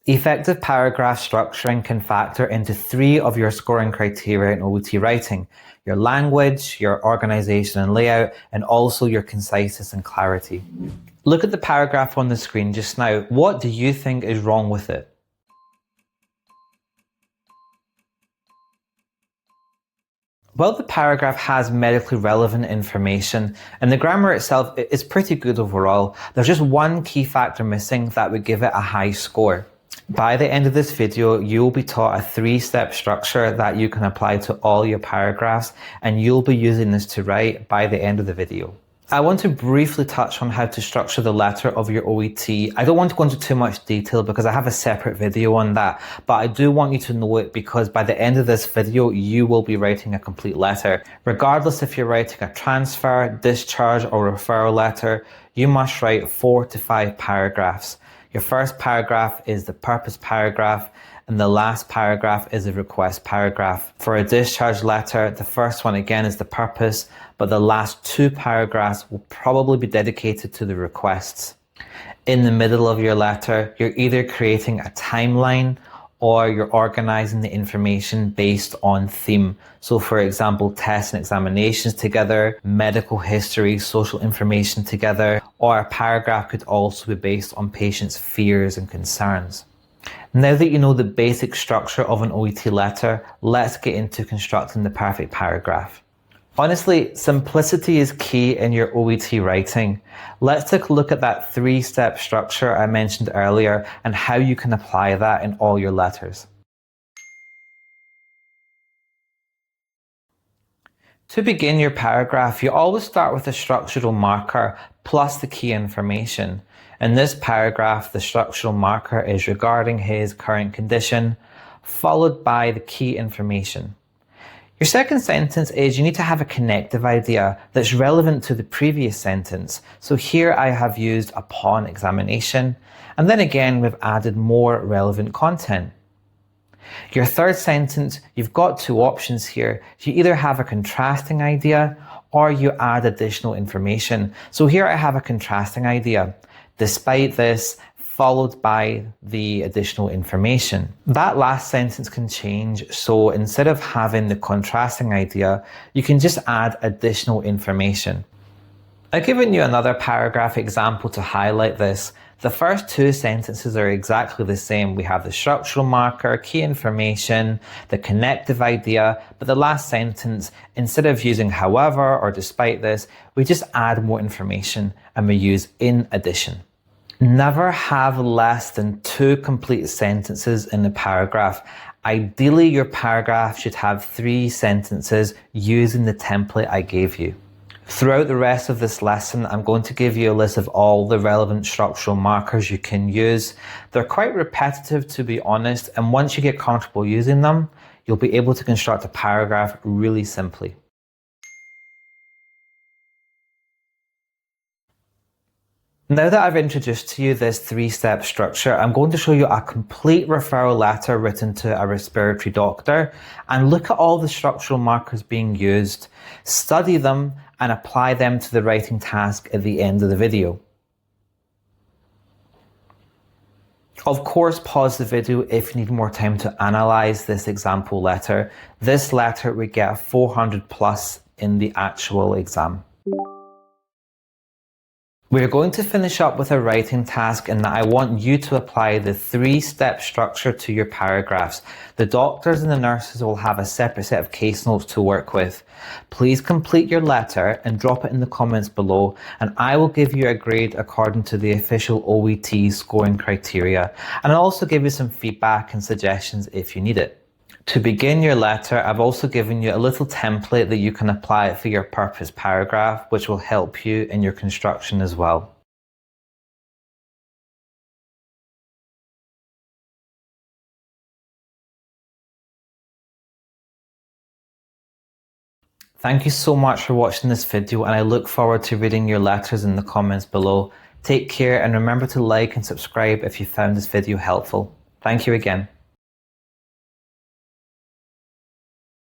Effective paragraph structuring can factor into 3 of your scoring criteria in OET writing: your language, your organization and layout, and also your conciseness and clarity. Look at the paragraph on the screen just now. What do you think is wrong with it? Well, the paragraph has medically relevant information, and the grammar itself is pretty good overall. There's just one key factor missing that would give it a high score. By the end of this video, you'll be taught a 3-step structure that you can apply to all your paragraphs, and you'll be using this to write by the end of the video. I want to briefly touch on how to structure the letter of your OET. I don't want to go into too much detail because I have a separate video on that, but I do want you to know it because by the end of this video, you will be writing a complete letter. Regardless if you're writing a transfer, discharge, or referral letter, you must write 4 to 5 paragraphs. Your first paragraph is the purpose paragraph, and the last paragraph is a request paragraph. For a discharge letter, the first one again is the purpose, but the last 2 paragraphs will probably be dedicated to the requests. In the middle of your letter, you're either creating a timeline or you're organizing the information based on theme. So for example, tests and examinations together, medical history, social information together, or a paragraph could also be based on patients' fears and concerns. Now that you know the basic structure of an OET letter, let's get into constructing the perfect paragraph. Honestly, simplicity is key in your OET writing. Let's take a look at that 3-step structure I mentioned earlier and how you can apply that in all your letters. To begin your paragraph, you always start with a structural marker plus the key information. In this paragraph, the structural marker is regarding his current condition, followed by the key information. Your second sentence is you need to have a connective idea that's relevant to the previous sentence. So here I have used upon examination, and then again we've added more relevant content. Your third sentence, you've got 2 options here. You either have a contrasting idea or you add additional information. So here I have a contrasting idea. Despite this, followed by the additional information. That last sentence can change, so instead of having the contrasting idea, you can just add additional information. I've given you another paragraph example to highlight this. The first 2 sentences are exactly the same. We have the structural marker, key information, the connective idea, but the last sentence, instead of using however or despite this, we just add more information and we use in addition. Never have less than 2 complete sentences in a paragraph. Ideally, your paragraph should have 3 sentences using the template I gave you. Throughout the rest of this lesson, I'm going to give you a list of all the relevant structural markers you can use. They're quite repetitive, to be honest, and once you get comfortable using them, you'll be able to construct a paragraph really simply. Now that I've introduced to you this 3-step structure, I'm going to show you a complete referral letter written to a respiratory doctor and look at all the structural markers being used, study them and apply them to the writing task at the end of the video. Of course, pause the video if you need more time to analyze this example letter. This letter would get a 400+ in the actual exam. We're going to finish up with a writing task in that I want you to apply the 3-step structure to your paragraphs. The doctors and the nurses will have a separate set of case notes to work with. Please complete your letter and drop it in the comments below, and I will give you a grade according to the official OET scoring criteria, and I'll also give you some feedback and suggestions if you need it. To begin your letter, I've also given you a little template that you can apply for your purpose paragraph, which will help you in your construction as well. Thank you so much for watching this video, and I look forward to reading your letters in the comments below. Take care, and remember to like and subscribe if you found this video helpful. Thank you again.